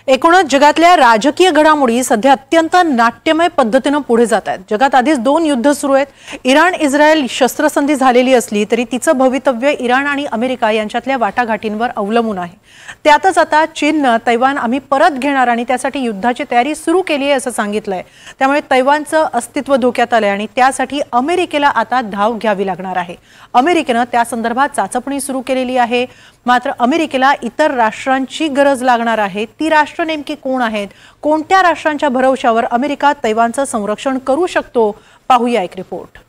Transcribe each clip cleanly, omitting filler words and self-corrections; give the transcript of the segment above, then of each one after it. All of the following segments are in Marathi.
एकूणच जगातल्या राजकीय घडामोडी सध्या अत्यंत नाट्यमय पद्धतीने पुढे जात आहेत। जगात आधीच दोन युद्ध सुरू आहेत। इराण इस्रायल शस्त्रसंधी झालेली असली तरी तिचं भवितव्य इराण आणि अमेरिका यांच्यातल्या वाटाघाटींवर अवलंबून आहे। त्यातच आता चीनने तैवान आम्ही परत घेणार आणि त्यासाठी युद्धाची तयारी सुरू केली आहे असं सांगितलंय। त्यामुळे तैवानचं अस्तित्व धोक्यात आलंय आणि त्यासाठी अमेरिकेला आता धाव घ्यावी लागणार आहे। अमेरिकेने त्या संदर्भात चाचपणी सुरू केलेली आहे। मात्र अमेरिकेला इतर राष्ट्रांची गरज लागणार आहे। ती राष्ट्र नेमकी कोण आहेत, कोणत्या राष्ट्रांच्या भरवशावर अमेरिका तैवानचं संरक्षण करू शकतो, पाहूया एक रिपोर्ट।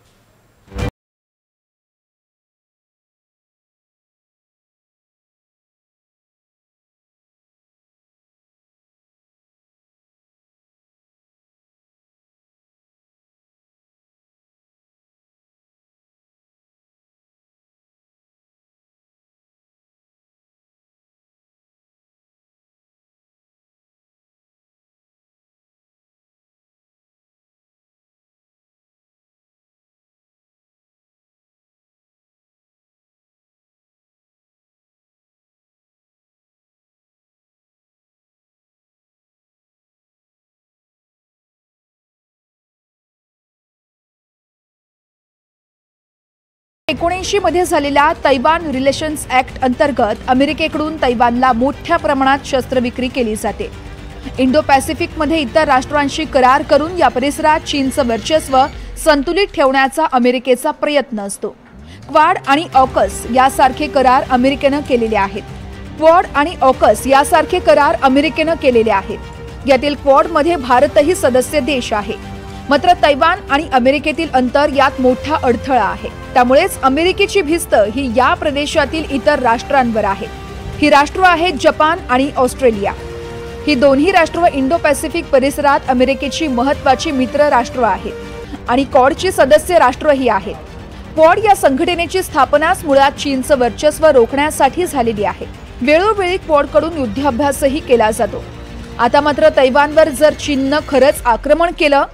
मध्ये झालेल्या तैवान रिलेशन्स ऍक्ट अंतर्गत अमेरिकेकडून तैवानला मोठ्या प्रमाणात शस्त्रविक्री केली जाते। इंडो पॅसिफिक मध्ये इतर राष्ट्रांशी करार करून या परिसरात चीनचं वर्चस्व संतुलित ठेवण्याचा अमेरिकेचा प्रयत्न असतो। क्वाड आणि ऑकस यासारखे करार अमेरिकेने केलेले आहेत। क्वाड आणि ऑकस यासारखे करार अमेरिकेने केलेले आहेत। यातील क्वाड मध्ये भारतही सदस्य देश आहे। मात्र तैवान आणि अमेरिकेतील अंतर यात मोठा अडथळा आहे। त्यामुळेच अमेरिकेची भिस्त ही या प्रदेशातील इतर राष्ट्रांवर आहे। ही राष्ट्र आहेत जपान आणि ऑस्ट्रेलिया। ही दोन्ही राष्ट्र इंडो पॅसिफिक परिसरात अमेरिकेची महत्त्वाची मित्र राष्ट्र आहेत आणि क्वाडची सदस्य राष्ट्रही आहेत। क्वाड या संघटनेची स्थापनाच मुळात चीनचं वर्चस्व रोखण्यासाठी झालेली आहे। वेळोवेळी क्वाडकडून युद्धाभ्यासही केला जातो। आता मात्र तैवानवर जर चीननं खरंच आक्रमण केलं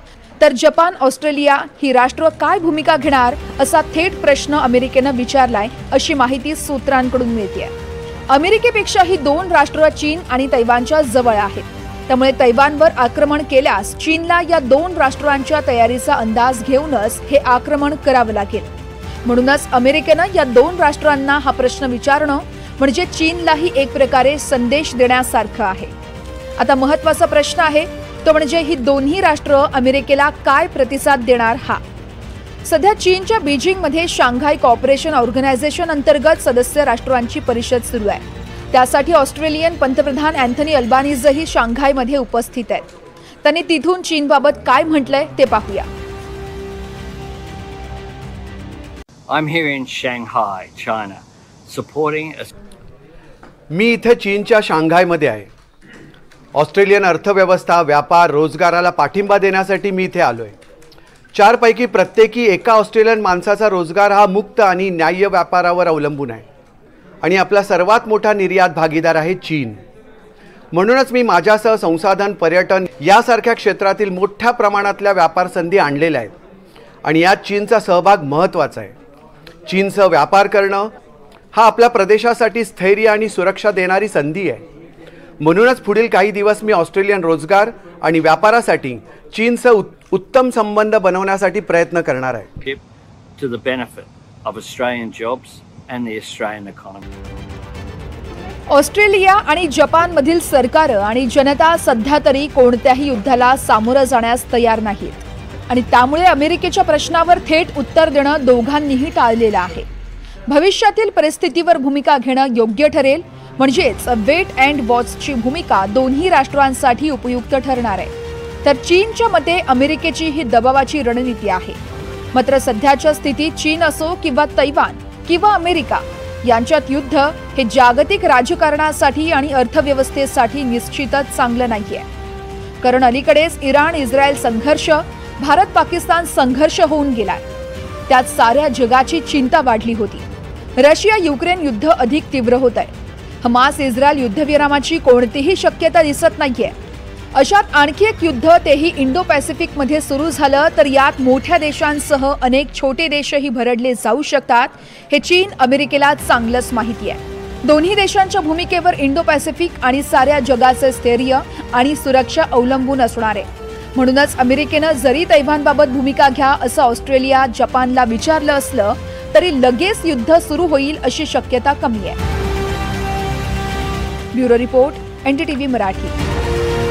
तर जपान ऑस्ट्रेलिया ही राष्ट्र काय भूमिका घेणार असा थेट प्रश्न अमेरिकेने विचारलाय अशी माहिती सूत्रांकडून मिळते। अमेरिकेपेक्षा ही दोन राष्ट्र चीन आणि तैवानच्या जवळ आहेत। त्यामुळे तैवानवर आक्रमण केल्यास चीनला या दोन राष्ट्रांच्या तयारीचा अंदाज घेऊनच हे आक्रमण करावं लागेल। म्हणूनच अमेरिकेने या दोन राष्ट्रांना हा प्रश्न विचारणं म्हणजे चीनलाही एक प्रकारे संदेश देण्यासारखं आहे। आता महत्त्वाचा प्रश्न आहे तो म्हणजे ही दोन्ही राष्ट्र अमेरिकेला काय प्रतिसाद देणार हा। सध्या चीनच्या बीजिंगमध्ये शांघाय कॉपरेशन ऑर्गनायझेशन अंतर्गत सदस्य राष्ट्रांची परिषद सुरू आहे। त्यासाठी ऑस्ट्रेलियन पंतप्रधान अँथनी अल्बानीजही शांघायमध्ये उपस्थित आहेत। त्यांनी तिथून चीनबाबत काय म्हटलंय ते पाहूया। I'm here in Shanghai, China, supporting मी इथे चीनच्या शांघायमध्ये आहे। ऑस्ट्रेलियन अर्थव्यवस्था, व्यापार, रोजगाराला पाठिंबा देण्यासाठी मी इथे आलोय। चारपैकी प्रत्येकी एका ऑस्ट्रेलियन माणसाचा रोजगार हा मुक्त आणि न्याय्य व्यापारावर अवलंबून आहे आणि आपला सर्वात मोठा निर्यात भागीदार आहे चीन। म्हणूनच मी माझ्यासह संसाधन, पर्यटन यासारख्या क्षेत्रातील मोठ्या प्रमाणातल्या व्यापार संधी आणलेल्या आहेत आणि यात चीनचा सहभाग महत्त्वाचा आहे। चीनसह व्यापार करणं हा आपल्या प्रदेशासाठी स्थैर्य आणि सुरक्षा देणारी संधी आहे। म्हणूनच पुढील काही दिवस मी ऑस्ट्रेलियन रोजगार आणि व्यापारासाठी चीनसह उत्तम संबंध बनवण्यासाठी प्रयत्न करणार आहे। to the benefit of Australian jobs and the Australian economy. Australia आणि जपानमधील सरकार आणि जनता सध्या तरी कोणत्याही युद्धाला सामोरं जाण्यास तयार नाहीत आणि त्यामुळे अमेरिकेच्या प्रश्नावर थेट उत्तर देणं दोघांनीही टाळलेलं आहे। भविष्यातील परिस्थितीवर भूमिका घेणं योग्य ठरेल, म्हणजेच वेट अँड वॉचची भूमिका दोन्ही राष्ट्रांसाठी उपयुक्त ठरणार आहे। तर चीनच्या मते अमेरिकेची ही दबावाची रणनीती आहे। मात्र सध्याच्या स्थितीत चीन असो किंवा तैवान किंवा अमेरिका यांच्यात युद्ध हे जागतिक राजकारणासाठी आणि अर्थव्यवस्थेसाठी निश्चितच चांगलं नाहीये। कारण अलीकडेच इराण इस्रायल संघर्ष, भारत पाकिस्तान संघर्ष होऊन गेलाय। त्यात साऱ्या जगाची चिंता वाढली होती। रशिया युक्रेन युद्ध अधिक तीव्र होत आहे। हमास इस्रायल युद्धविरामाची कोणतीही शक्यता दिसत नाहीये। अशात आणखी एक युद्ध, तेही इंडो पॅसिफिक मध्ये सुरू झालं तर यात मोठ्या देशांसह अनेक छोटे देशही भरडले जाऊ शकतात हे चीन अमेरिकेला चांगलंच माहिती आहे। दोन्ही देशांच्या भूमिकेवर इंडो पॅसिफिक आणि साऱ्या जगाचे स्थैर्य आणि सुरक्षा अवलंबून असणार आहे. म्हणूनच अमेरिकेनं जरी तैवानबाबत भूमिका घ्या असं ऑस्ट्रेलिया, जपानला विचारलं असलं तरी लगेच युद्ध सुरू होईल अशी शक्यता कमी आहे. Bureau report, NDTV Marathi.